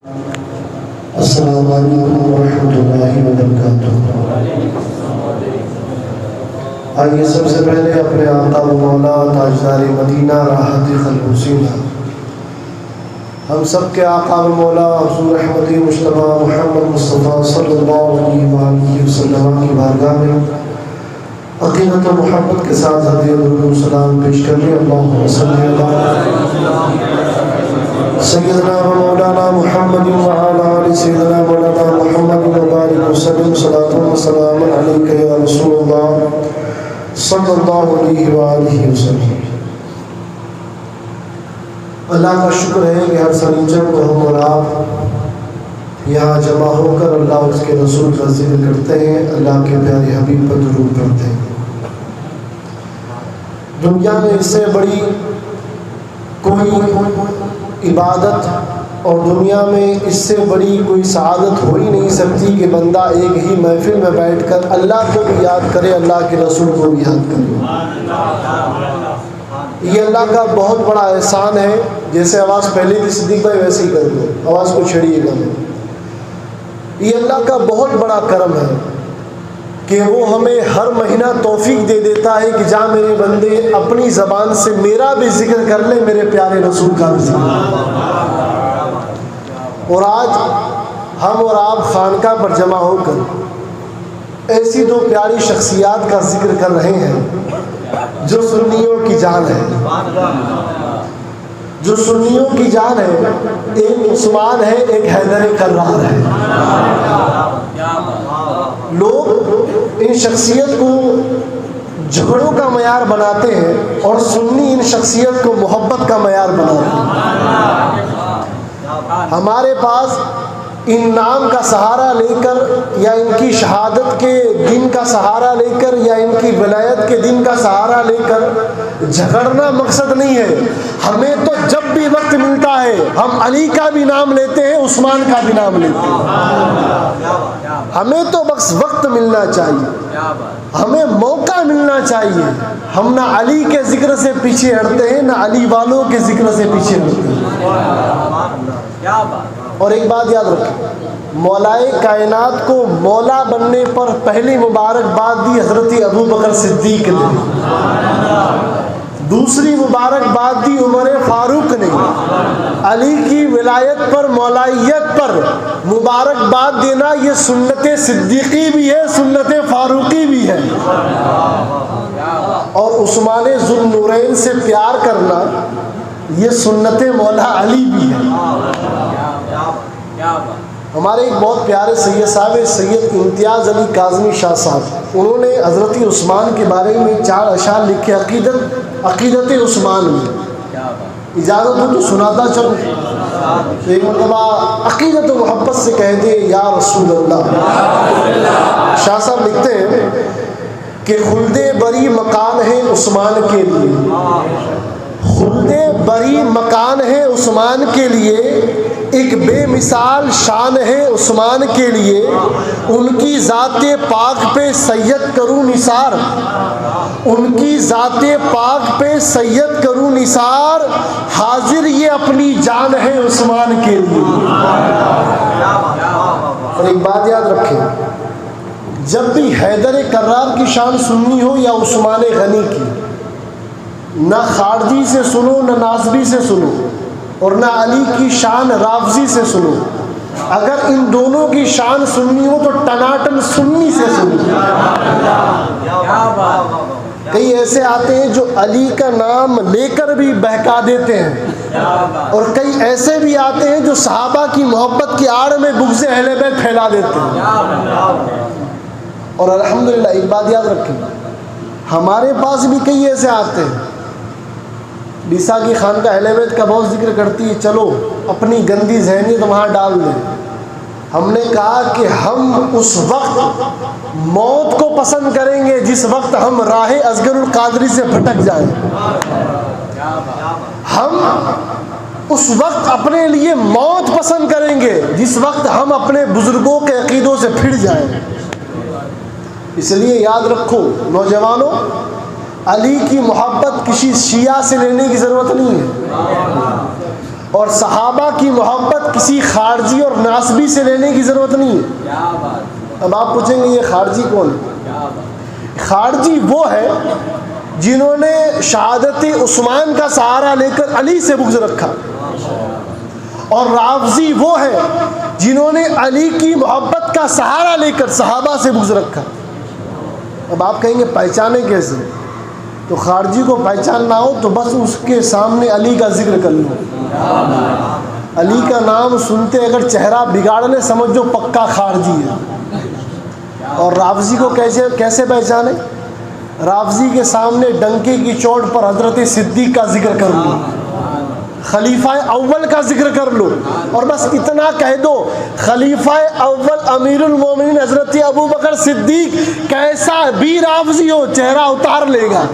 السلام علیکم ورحمۃ اللہ وبرکاتہ۔ آئیے سب سے پہلے اپنے آقا و مولا تاجدار مدینہ راحت قلب حسینہ، ہم سب کے آقا و مولا حضور احمدی مجتبی محمد مصطفیٰ صلی اللہ علیہ وآلہ وسلم کی بارگاہ میں عقیدت و محبت کے ساتھ ہدیہ درود و سلام پیش کریں۔ اللہم صلی علی سیدنا و مولانا محمد وعلی آل سیدنا مولانا محمد وبارک وسلم، صلاۃ و سلام علیک یا رسول اللہ صلی اللہ علیہ وآلہ وسلم۔ اللہ کا شکر ہے کہ ہر سنیچر کو ہم اور آپ یہاں جمع ہو کر اللہ اس کے رسول کا ذکر کرتے ہیں، اللہ کے پیارے حبیب پر درود پڑھتے ہیں۔ دنیا میں اس سے بڑی کوئی عبادت اور دنیا میں اس سے بڑی کوئی سعادت ہو ہی نہیں سکتی کہ بندہ ایک ہی محفل میں بیٹھ کر اللہ کو بھی یاد کرے، اللہ کے رسول کو بھی یاد کرے۔ یہ اللہ کا بہت بڑا احسان ہے۔ جیسے آواز پہلے تھی صدیق بھائی ویسے ہی کر دو، آواز کو چھڑیے گا۔ یہ اللہ کا بہت بڑا کرم ہے کہ وہ ہمیں ہر مہینہ توفیق دے دیتا ہے کہ جا میرے بندے اپنی زبان سے میرا بھی ذکر کر لے، میرے پیارے رسول کا بھی ذکر۔ اور آج ہم اور آپ خانقاہ پر جمع ہو کر ایسی دو پیاری شخصیات کا ذکر کر رہے ہیں جو سنیوں کی جان ہے، جو سنیوں کی جان ہے۔ ایک عثمان ہے، ایک حیدر کرار ہے۔ لوگ ان شخصیت کو جھگڑوں کا معیار بناتے ہیں اور سنی ان شخصیت کو محبت کا معیار بناتے ہیں۔ ہمارے پاس ان نام کا سہارا لے کر یا ان کی شہادت کے دن کا سہارا لے کر یا ان کی ولایت کے دن کا سہارا لے کر جھگڑنا مقصد نہیں ہے۔ ہمیں تو جب بھی وقت ملتا ہے ہم علی کا بھی نام لیتے ہیں، عثمان کا بھی نام لیتے ہیں۔ ہمیں تو بس وقت ملنا چاہیے، ہمیں موقع ملنا چاہیے۔ ہم نہ علی کے ذکر سے پیچھے ہٹتے ہیں، نہ علی والوں کے ذکر سے پیچھے ہٹتے ہیں۔ اور ایک بات یاد رکھیں، مولائے کائنات کو مولا بننے پر پہلی مبارکباد دی حضرت ابوبکر صدیق نے، دوسری مبارکباد دی عمر فاروق نے۔ علی کی ولایت پر، مولائیت پر مبارکباد دینا یہ سنت صدیقی بھی ہے، سنت فاروقی بھی ہے۔ اور عثمان ذو النورین سے پیار کرنا یہ سنت مولا علی بھی ہے۔ ہمارے ایک بہت پیارے سید صاحب سید امتیاز علی کاظمی شاہ صاحب، انہوں نے حضرت عثمان کے بارے میں 4 اشعار لکھے عقیدت عثمان میں۔ اجازت ہو تو سناتا چلوں۔ ایک مرتبہ عقیدت و محبت سے کہہ دے یا رسول اللہ۔ شاہ صاحب لکھتے ہیں کہ خلد بری مکان ہے عثمان کے لیے، خلد بری مکان ہے عثمان کے لیے، ایک بے مثال شان ہے عثمان کے لیے، ان کی ذات پاک پہ سید کروں نثار، ان کی ذات پاک پہ سید کروں نثار، حاضر یہ اپنی جان ہے عثمان کے لیے۔ اور ایک بات یاد رکھیں، جب بھی حیدر کرار کی شان سننی ہو یا عثمان غنی کی، نہ خارجی سے سنو نہ ناصبی سے سنو، اور نہ علی کی شان رافضی سے سنو۔ اگر ان دونوں کی شان سننی ہو تو ٹناٹن سنی سے سنو۔ کئی ایسے آتے ہیں جو علی کا نام لے کر بھی بہکا دیتے ہیں، اور کئی ایسے بھی آتے ہیں جو صحابہ کی محبت کی آڑ میں بغض اہل بیت پھیلا دیتے ہیں۔ اور الحمدللہ ایک بات یاد رکھیں، ہمارے پاس بھی کئی ایسے آتے ہیں۔ بیسا کی خانقاہ اہل بیت کا بہت ذکر کرتی ہے، چلو اپنی گندی ذہنیت وہاں ڈال دیں۔ ہم نے کہا کہ ہم اس وقت موت کو پسند کریں گے جس وقت ہم راہ اصغر القادری سے بھٹک جائیں۔ ہم اس وقت اپنے لیے موت پسند کریں گے جس وقت ہم اپنے بزرگوں کے عقیدوں سے پھر جائیں۔ اس لیے یاد رکھو نوجوانوں، علی کی محبت کسی شیعہ سے لینے کی ضرورت نہیں ہے۔ اور صحابہ کی محبت کسی خارجی اور ناسبی سے لینے کی ضرورت نہیں ہے. اب آپ پوچھیں گے یہ خارجی کون ہے؟ خارجی وہ ہے جنہوں نے شہادت عثمان کا سہارا لے کر علی سے بغض رکھا، اور رافضی وہ ہے جنہوں نے علی کی محبت کا سہارا لے کر صحابہ سے بغض رکھا. اب آپ کہیں گے پہچانے کیسے؟ تو خارجی کو پہچاننا ہو تو بس اس کے سامنے علی کا ذکر کر لو. علی کا نام سنتے اگر چہرہ بگاڑ لے سمجھو پکا خارجی ہے. اور رافضی کو کیسے پہچانے؟ رافضی کے سامنے ڈنکے کی چوٹ پر حضرت صدیق کا ذکر کر لو، خلیفہ اول کا ذکر کر لو، اور بس اتنا کہہ دو خلیفہ اول امیر المومنین حضرت ابو بکر صدیق کیسا بھی رافضی ہو چہرہ اتار لے گا.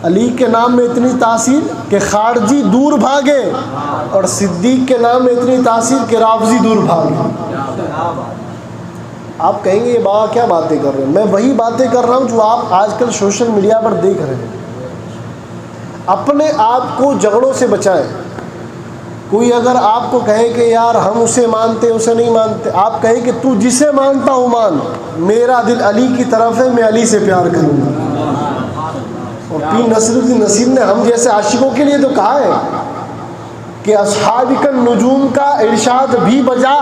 علی کے نام میں اتنی تاثیر کہ خارجی دور بھاگے، اور صدیق کے نام میں اتنی تاثیر کہ رافضی دور بھاگے. آپ کہیں گے یہ بابا کیا باتیں کر رہے ہیں؟ میں وہی باتیں کر رہا ہوں جو آپ آج کل سوشل میڈیا پر دیکھ رہے ہیں. اپنے آپ کو جھگڑوں سے بچائیں. کوئی اگر آپ کو کہے کہ یار ہم اسے مانتے اسے نہیں مانتے، آپ کہیں کہ تو جسے مانتا ہوں مان، میرا دل علی کی طرف ہے، میں علی سے پیار کروں گا. اور پیر نصرالدین نصیر نے ہم جیسے عاشقوں کے لیے تو کہا ہے کہ اصحابک النجوم کا ارشاد بھی بجا،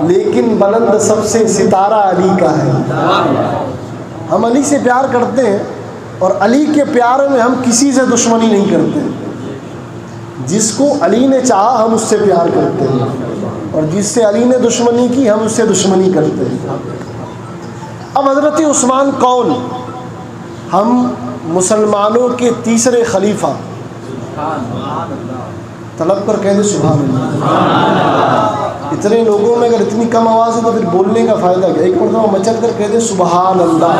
لیکن بلند سب سے ستارہ علی کا ہے. ہم علی سے پیار کرتے ہیں، اور علی کے پیار میں ہم کسی سے دشمنی نہیں کرتے. جس کو علی نے چاہا ہم اس سے پیار کرتے ہیں، اور جس سے علی نے دشمنی کی ہم اس سے دشمنی کرتے ہیں. اب حضرت عثمان کون؟ ہم مسلمانوں کے تیسرے خلیفہ. طلب کر کہہ دے سبحان اللہ. اتنے لوگوں میں اگر اتنی کم آواز ہے تو پھر بولنے کا فائدہ کیا؟ ایک مرتبہ مچل کر کہہ دے سبحان اللہ.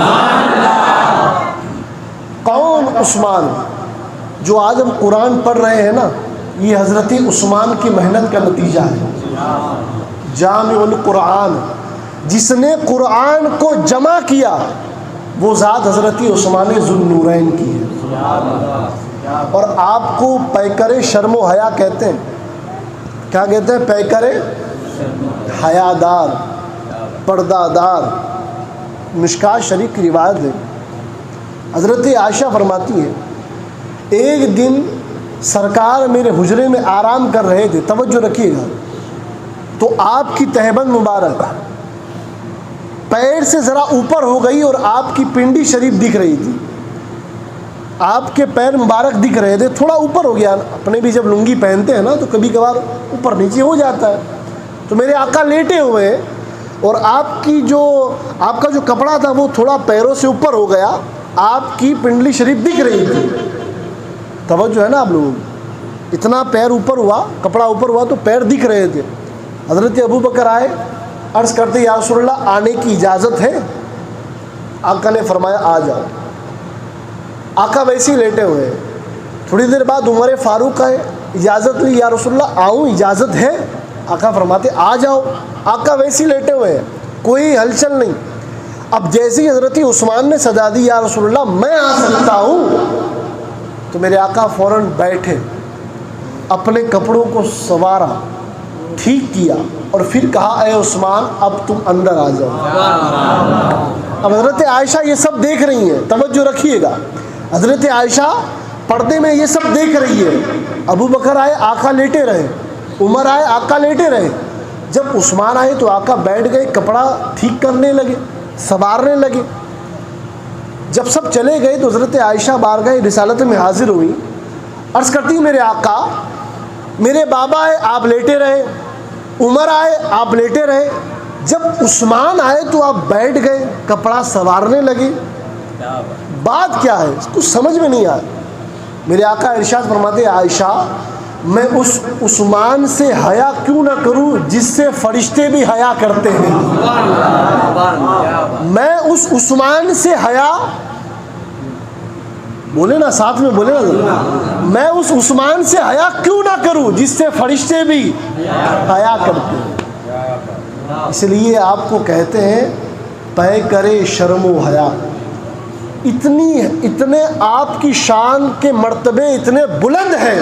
کون عثمان؟ جو آج ہم قرآن پڑھ رہے ہیں نا، یہ حضرت عثمان کی محنت کا نتیجہ ہے. جامع القرآن، جس نے قرآن کو جمع کیا وہ ذات حضرت عثمان ذو النورین کی ہے. اور آپ کو پیکر شرم و حیا کہتے ہیں. کیا کہتے ہیں؟ پیکر حیا دار، پردہ دار. مشکات شریف کی روایت ہے، حضرت عائشہ فرماتی ہے ایک دن سرکار میرے حجرے میں آرام کر رہے تھے، توجہ رکھیے گا، تو آپ کی تہبند مبارک پیر سے ذرا اوپر ہو گئی اور آپ کی پنڈی شریف دکھ رہی تھی. آپ کے پیر مبارک دکھ رہے تھے، تھوڑا اوپر ہو گیا. اپنے بھی جب لنگی پہنتے ہیں نا تو کبھی کبھار اوپر نیچے ہو جاتا ہے. تو میرے آقا لیٹے ہوئے ہیں اور آپ کا جو کپڑا تھا وہ تھوڑا پیروں سے اوپر ہو گیا، آپ کی پنڈلی شریف دکھ رہی تھی. توجہ ہے نا آپ لوگوں کو؟ اتنا پیر اوپر ہوا، کپڑا اوپر ہوا تو پیر دکھ رہے تھے. حضرت ابو بکر آئے، عرض کرتے یا رسول اللہ آنے کی اجازت ہے؟ آقا نے فرمایا آ جاؤ. آقا ویسے ہی لیٹے ہوئے ہیں. تھوڑی دیر بعد عمر فاروق آئے، اجازت لی یا رسول اللہ آؤں، اجازت ہے؟ آقا فرماتے آ جاؤ. آقا ویسے ہی لیٹے ہوئے ہیں، کوئی ہلچل نہیں. اب جیسے ہی حضرت عثمان نے صدا دی یا رسول اللہ میں آ سکتا ہوں، تو میرے آقا فوراً بیٹھے، اپنے کپڑوں کو سنوارا، ٹھیک کیا، اور پھر کہا اے عثمان اب تم اندر آ جاؤ. اب حضرت عائشہ یہ سب دیکھ رہی ہیں، توجہ رکھیے گا. حضرت عائشہ پردے میں یہ سب دیکھ رہی ہے. ابو بکر آئے، آقا لیٹے رہے. عمر آئے، آقا لیٹے رہے. جب عثمان آئے تو آقا بیٹھ گئے، کپڑا ٹھیک کرنے لگے، سنوارنے لگے. جب سب چلے گئے تو حضرت عائشہ بارگاہ رسالت میں حاضر ہوئی. عرض کرتی میرے آقا، میرے بابا آئے آپ لیٹے رہے، عمر آئے آپ لیٹے رہے، جب عثمان آئے تو آپ بیٹھ گئے، کپڑا سنوارنے لگے، بات کیا ہے؟ اس کو سمجھ میں نہیں آیا. میرے آقا ارشاد فرماتے عائشہ میں اس عثمان سے حیا کیوں نہ کروں جس سے فرشتے بھی حیا کرتے ہیں. میں اس عثمان سے حیا، بولے نا ساتھ میں بولے نا، میں اس عثمان سے حیا کیوں نہ کروں جس سے فرشتے بھی حیا کرتے ہیں. اس لیے آپ کو کہتے ہیں پے کرے شرم و حیا. اتنے آپ کی شان کے مرتبے اتنے بلند ہیں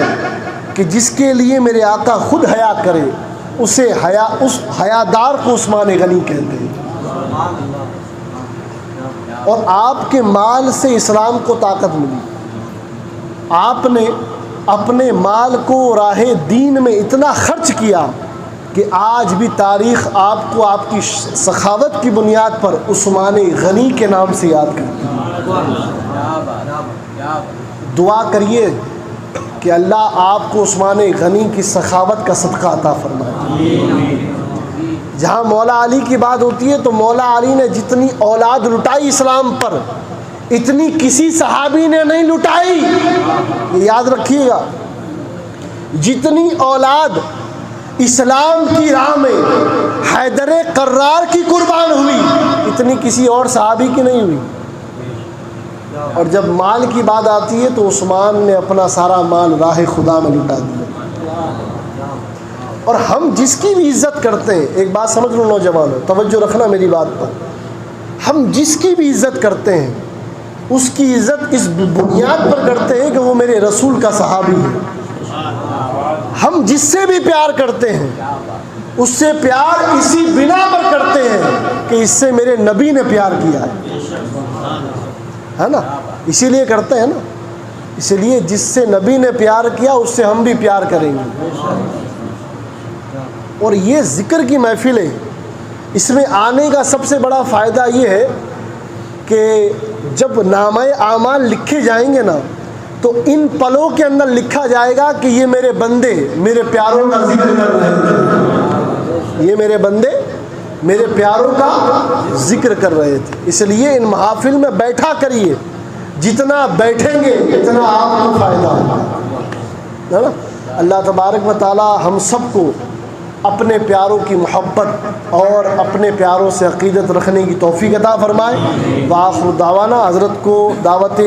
کہ جس کے لیے میرے آقا خود حیا کرے اسے اس حیادار کو عثمان غنی کہتے ہیں. اور آپ کے مال سے اسلام کو طاقت ملی. آپ نے اپنے مال کو راہ دین میں اتنا خرچ کیا کہ آج بھی تاریخ آپ کو آپ کی سخاوت کی بنیاد پر عثمان غنی کے نام سے یاد کرتی ہے. دعا کریے کہ اللہ آپ کو عثمان غنی کی سخاوت کا صدقہ عطا فرمائے. جہاں مولا علی کی بات ہوتی ہے تو مولا علی نے جتنی اولاد لٹائی اسلام پر اتنی کسی صحابی نے نہیں لٹائی. یہ یاد رکھیے گا, جتنی اولاد اسلام کی راہ میں حیدر قرار کی قربان ہوئی اتنی کسی اور صحابی کی نہیں ہوئی. اور جب مال کی بات آتی ہے تو عثمان نے اپنا سارا مال راہ خدا میں لٹا دیا. اور ہم جس کی بھی عزت کرتے ہیں, ایک بات سمجھ لو نوجوانوں, توجہ رکھنا میری بات پر, ہم جس کی بھی عزت کرتے ہیں اس کی عزت اس بنیاد پر کرتے ہیں کہ وہ میرے رسول کا صحابی ہے. ہم جس سے بھی پیار کرتے ہیں اس سے پیار اسی بنا پر کرتے ہیں کہ اس سے میرے نبی نے پیار کیا ہے نا, اسی لیے کرتے ہیں نا. اسی لیے جس سے نبی نے پیار کیا اس سے ہم بھی پیار کریں گے. اور یہ ذکر کی محفلیں, اس میں آنے کا سب سے بڑا فائدہ یہ ہے کہ جب نامہ اعمال لکھے جائیں گے نا تو ان پلوں کے اندر لکھا جائے گا کہ یہ میرے بندے میرے پیاروں کا ذکر کر رہے تھے, یہ میرے بندے میرے پیاروں کا ذکر کر رہے تھے. اس لیے ان محافل میں بیٹھا کریے, جتنا بیٹھیں گے اتنا آپ کو فائدہ ہوگا, ہے نا. اللہ تبارک و تعالی ہم سب کو اپنے پیاروں کی محبت اور اپنے پیاروں سے عقیدت رکھنے کی توفیق عطا فرمائے. وآخر دعوانا, حضرت کو دعوت